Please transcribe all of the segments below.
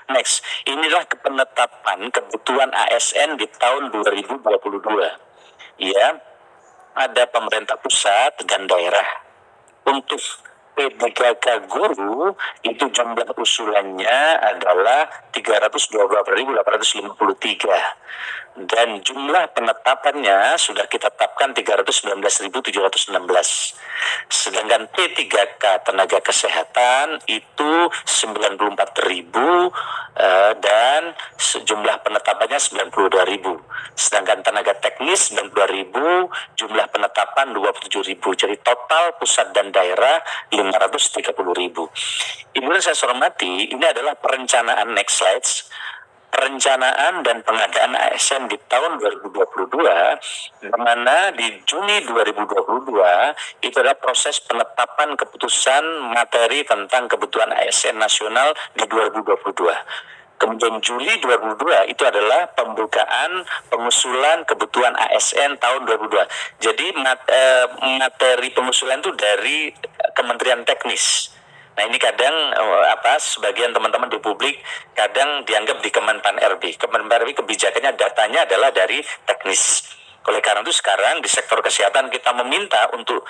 Next, inilah penetapan kebutuhan ASN di tahun 2022. Ya, ada pemerintah pusat dan daerah. Untuk P3K guru itu jumlah usulannya adalah 324.853 dan jumlah penetapannya sudah kita tetapkan 319.716. Sedangkan P3K tenaga kesehatan itu 94.000 dan jumlah penetapannya 92.000. Sedangkan tenaga teknis 92.000, jumlah penetapan 27.000. Jadi total pusat dan daerah 530.000. Ibu dan saya hormati, ini adalah perencanaan, next slides, perencanaan dan pengadaan ASN di tahun 2022, di mana di Juni 2022 itu adalah proses penetapan keputusan materi tentang kebutuhan ASN nasional di 2022. Kemudian Juli 2022 itu adalah pembukaan pengusulan kebutuhan ASN tahun 2022. Jadi materi pengusulan itu dari Kementerian Teknis. Nah ini kadang sebagian teman-teman di publik kadang dianggap di Kemenpan RB. Kemenpan RB kebijakannya datanya adalah dari teknis. Oleh karena itu sekarang di sektor kesehatan kita meminta untuk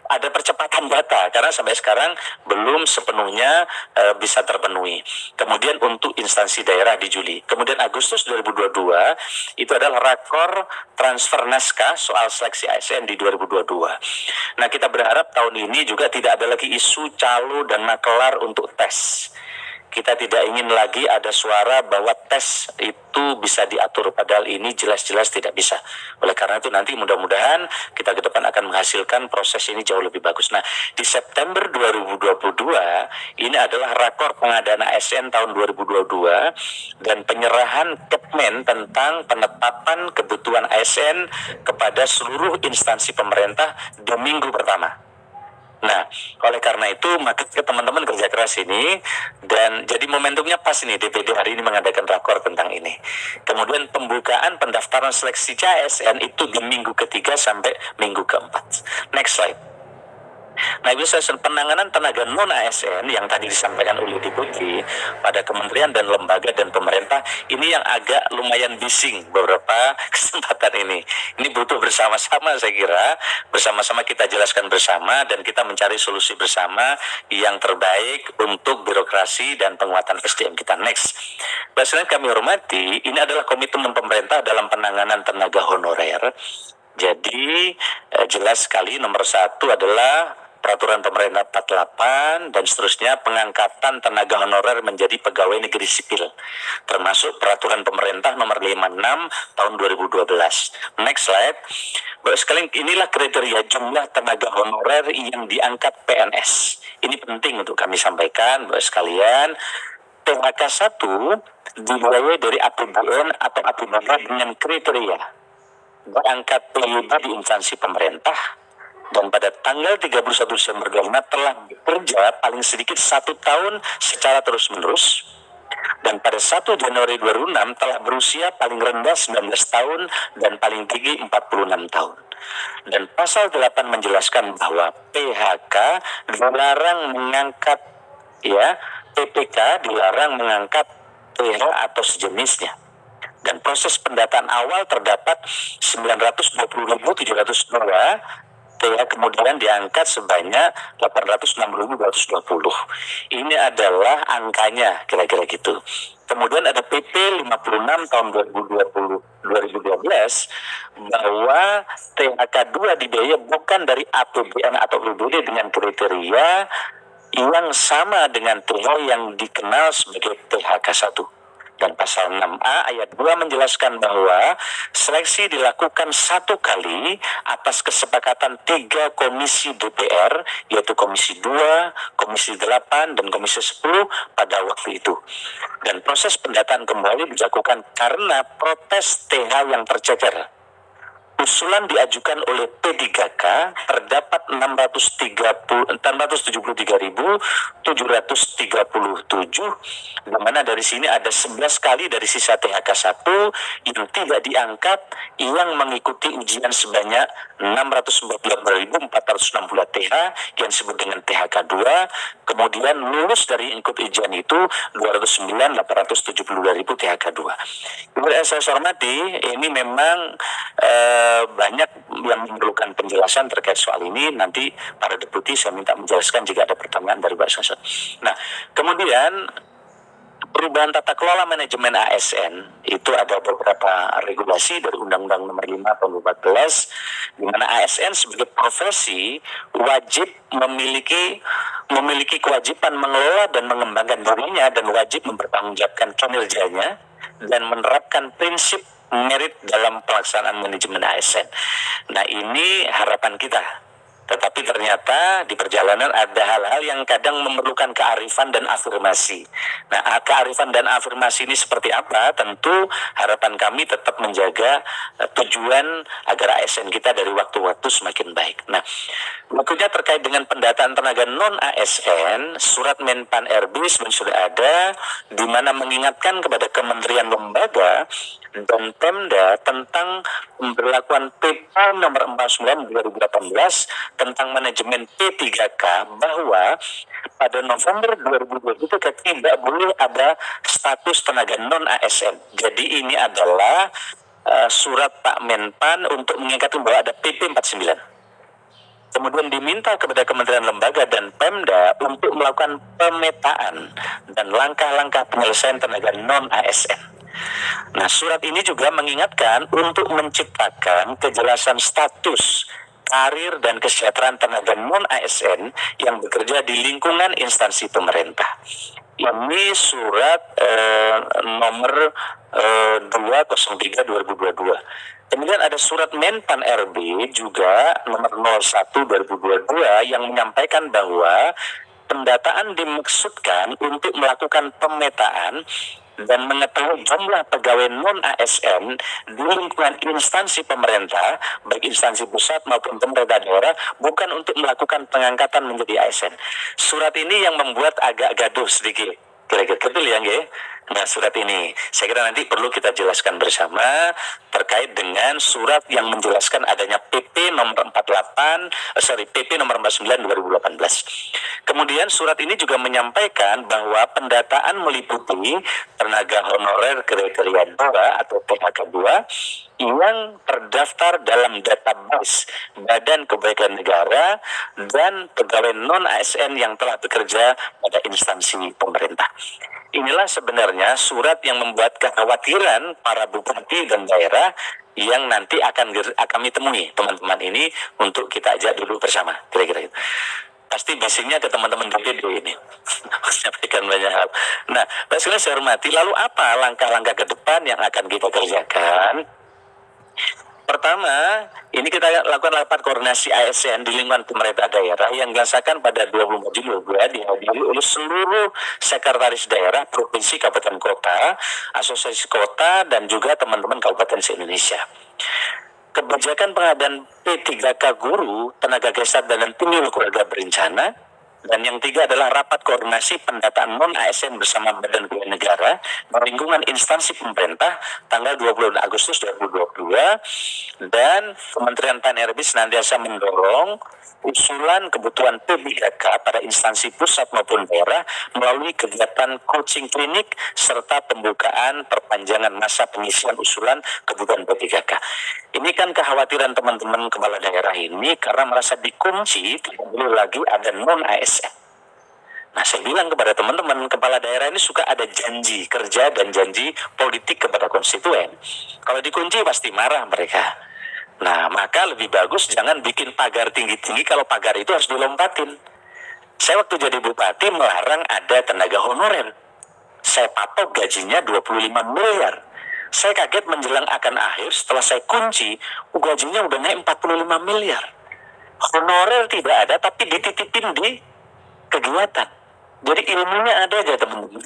ada percepatan data karena sampai sekarang belum sepenuhnya bisa terpenuhi. Kemudian untuk instansi daerah di Juli. Kemudian Agustus 2022 itu adalah rakor transfer naskah soal seleksi ASN di 2022. Nah kita berharap tahun ini juga tidak ada lagi isu calo dan makelar untuk tes. Kita tidak ingin lagi ada suara bahwa tes itu bisa diatur, padahal ini jelas-jelas tidak bisa. Oleh karena itu nanti mudah-mudahan kita ke depan akan menghasilkan proses ini jauh lebih bagus. Nah, di September 2022 ini adalah rakor pengadaan ASN tahun 2022 dan penyerahan Kepmen tentang penetapan kebutuhan ASN kepada seluruh instansi pemerintah di minggu pertama. Nah, oleh karena itu maka teman-teman kerja keras ini dan jadi momentumnya pas ini DPD hari ini mengadakan rakor tentang ini. Kemudian pembukaan pendaftaran seleksi ASN itu di minggu ketiga sampai minggu keempat. Next slide. Nah, Ibu saya penanganan tenaga non ASN yang tadi disampaikan oleh Deputi pada kementerian dan lembaga dan pemerintah ini yang agak lumayan bising beberapa kesempatan ini. Ini butuh bersama-sama saya kira, bersama-sama kita jelaskan bersama dan kita mencari solusi bersama yang terbaik untuk birokrasi dan penguatan SDM kita. Next. Bapak kami hormati, ini adalah komitmen pemerintah dalam penanganan tenaga honorer. Jadi jelas sekali nomor 1 adalah Peraturan Pemerintah 48 dan seterusnya pengangkatan tenaga honorer menjadi pegawai negeri sipil, termasuk Peraturan Pemerintah nomor 56 tahun 2012. Next slide. Bapak sekalian, inilah kriteria jumlah tenaga honorer yang diangkat PNS. Ini penting untuk kami sampaikan Bapak sekalian. THK 1 dibiayai dari APBN atau APBD dengan kriteria diangkat PYD di instansi pemerintah dan pada tanggal 31 Desember 2005 telah bekerja paling sedikit 1 tahun secara terus-menerus dan pada 1 Januari 2006 telah berusia paling rendah 19 tahun dan paling tinggi 46 tahun. Dan pasal 8 menjelaskan bahwa PHK dilarang mengangkat PPK dilarang mengangkat PH atau sejenisnya. Dan proses pendataan awal terdapat 920.702 TH kemudian diangkat sebanyak 806.220. Ini adalah angkanya kira-kira gitu. Kemudian ada PP 56 tahun 2012 bahwa THK 2 dibiayai bukan dari APBN atau APBD dengan kriteria yang sama dengan TH yang dikenal sebagai THK 1. Dan pasal 6A ayat 2 menjelaskan bahwa seleksi dilakukan 1 kali atas kesepakatan 3 komisi DPR, yaitu Komisi 2, Komisi 8, dan Komisi 10 pada waktu itu. Dan proses pendataan kembali dilakukan karena protes TH yang tercecer. Usulan diajukan oleh P3K terdapat 673.737, di mana dari sini ada 11 kali dari sisa THK 1 yang tidak diangkat yang mengikuti ujian sebanyak 648.460 TH yang disebut dengan THK 2, kemudian lulus dari ikut ujian itu 209.872.000 THK 2. Yang saya hormati, ini memang banyak yang memerlukan penjelasan terkait soal ini. Nanti para deputi saya minta menjelaskan jika ada pertanyaan dari Pak Sasot. Nah, kemudian perubahan tata kelola manajemen ASN itu ada beberapa regulasi dari Undang-Undang Nomor 5 Tahun 2014, di mana ASN sebagai profesi wajib memiliki kewajiban mengelola dan mengembangkan dirinya dan wajib mempertanggungjawabkan kinerjanya dan menerapkan prinsip merit dalam pelaksanaan manajemen ASN. Nah, ini harapan kita. Tetapi ternyata di perjalanan ada hal-hal yang kadang memerlukan kearifan dan afirmasi. Nah, kearifan dan afirmasi ini seperti apa? Tentu harapan kami tetap menjaga tujuan agar ASN kita dari waktu-waktu semakin baik. Nah, berikutnya terkait dengan pendataan tenaga non-ASN, surat Menpan RB sudah ada, di mana mengingatkan kepada kementerian lembaga dan Pemda tentang pemberlakuan PP nomor 49 2018 tentang manajemen P3K, bahwa pada November 2020 tidak boleh ada status tenaga non-ASN. Jadi ini adalah surat Pak Menpan untuk mengingatkan bahwa ada PP 49. Kemudian diminta kepada kementerian lembaga dan Pemda untuk melakukan pemetaan dan langkah-langkah penyelesaian tenaga non-ASN. Nah, surat ini juga mengingatkan untuk menciptakan kejelasan status, karir, dan kesejahteraan tenaga non-ASN yang bekerja di lingkungan instansi pemerintah. Ini surat nomor 203/2022. Kemudian ada surat Menpan RB juga nomor 01/2022 yang menyampaikan bahwa pendataan dimaksudkan untuk melakukan pemetaan dan mengetahui jumlah pegawai non-ASN di lingkungan instansi pemerintah, baik instansi pusat maupun pemerintah daerah, bukan untuk melakukan pengangkatan menjadi ASN. Surat ini yang membuat agak gaduh sedikit. Kira-kira betul ya, nggih? Nah, surat ini saya kira nanti perlu kita jelaskan bersama terkait dengan surat yang menjelaskan adanya PP nomor 49 2018. Kemudian surat ini juga menyampaikan bahwa pendataan meliputi tenaga honorer kriteria 2 atau THK 2 yang terdaftar dalam database Badan Kepegawaian Negara dan pegawai non-ASN yang telah bekerja pada instansi pemerintah. Inilah sebenarnya surat yang membuat kekhawatiran para bupati dan daerah yang nanti akan kami temui teman-teman ini untuk kita ajak dulu bersama, kira-kira itu. Pasti basicnya ke teman-teman DPD ini menyampaikan banyak hal. Nah, Pak sekalian saya hormati, lalu apa langkah-langkah ke depan yang akan kita kerjakan? Pertama, ini kita lakukan rapat koordinasi ASN di lingkungan pemerintah daerah yang dilaksanakan pada 24 Juli dihadiri oleh seluruh sekretaris daerah, provinsi, kabupaten, kota, asosiasi kota, dan juga teman-teman kabupaten se-Indonesia. Kebijakan pengadaan P3K guru, tenaga kesehatan, dan penyuluh keluarga berencana. Dan yang tiga adalah rapat koordinasi pendataan non-ASN bersama Badan Kepegawaian Negara dan lingkungan instansi pemerintah tanggal 20 Agustus 2022. Dan Kementerian PAN-RB senantiasa mendorong usulan kebutuhan P3K pada instansi pusat maupun daerah melalui kegiatan coaching klinik serta pembukaan perpanjangan masa pengisian usulan kebutuhan P3K. Ini kan kekhawatiran teman-teman kepala daerah ini karena merasa dikunci, tidak boleh lagi ada non-ASN. Nah, saya bilang kepada teman-teman kepala daerah ini suka ada janji kerja dan janji politik kepada konstituen. Kalau dikunci pasti marah mereka. Nah, maka lebih bagus jangan bikin pagar tinggi-tinggi kalau pagar itu harus dilompatin. Saya waktu jadi bupati melarang ada tenaga honorer. Saya patok gajinya 25 miliar. Saya kaget menjelang akan akhir setelah saya kunci, gajinya udah naik 45 miliar. Honorer tidak ada tapi dititipin di kegiatan. Jadi ilmunya ada aja teman-teman.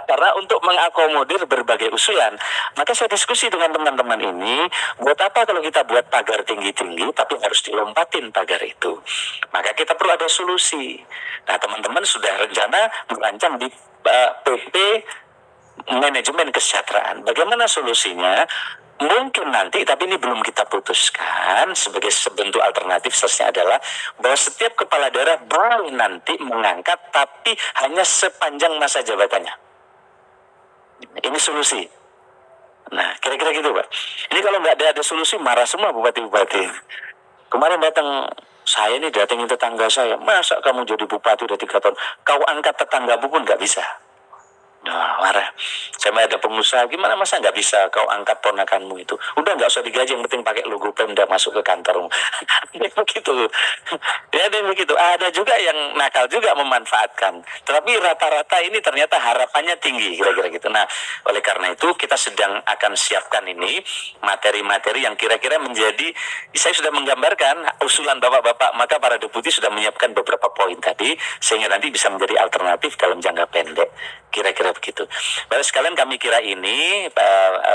Karena untuk mengakomodir berbagai usulan, maka saya diskusi dengan teman-teman ini, buat apa kalau kita buat pagar tinggi-tinggi, tapi harus dilompatin pagar itu. Maka kita perlu ada solusi. Nah teman-teman sudah rencana merancang di PP manajemen kesejahteraan. Bagaimana solusinya? Mungkin nanti, tapi ini belum kita putuskan, sebagai sebentuk alternatif seharusnya adalah bahwa setiap kepala daerah boleh nanti mengangkat, tapi hanya sepanjang masa jabatannya. Ini solusi. Nah, kira-kira gitu, Pak. Ini kalau nggak ada solusi, marah semua bupati-bupati. Kemarin datang, saya ini datangin tetangga saya, masa kamu jadi bupati udah 3 tahun, kau angkat tetangga pun nggak bisa. Nah, marah. Saya ada pengusaha, gimana masa nggak bisa kau angkat ponakanmu itu? Udah nggak usah digaji, yang penting pakai logo Pemda masuk ke kantormu. Begitu. Ya, ada begitu. Ada juga yang nakal juga memanfaatkan. Tetapi rata-rata ini ternyata harapannya tinggi, kira-kira gitu. Nah, oleh karena itu kita sedang akan siapkan ini materi-materi yang kira-kira menjadi, saya sudah menggambarkan usulan bapak-bapak, maka para deputi sudah menyiapkan beberapa poin tadi, sehingga nanti bisa menjadi alternatif dalam jangka pendek. Kira-kira begitu. Baik sekalian, kami kira ini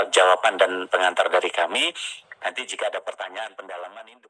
jawaban dan pengantar dari kami. Nanti jika ada pertanyaan pendalaman ini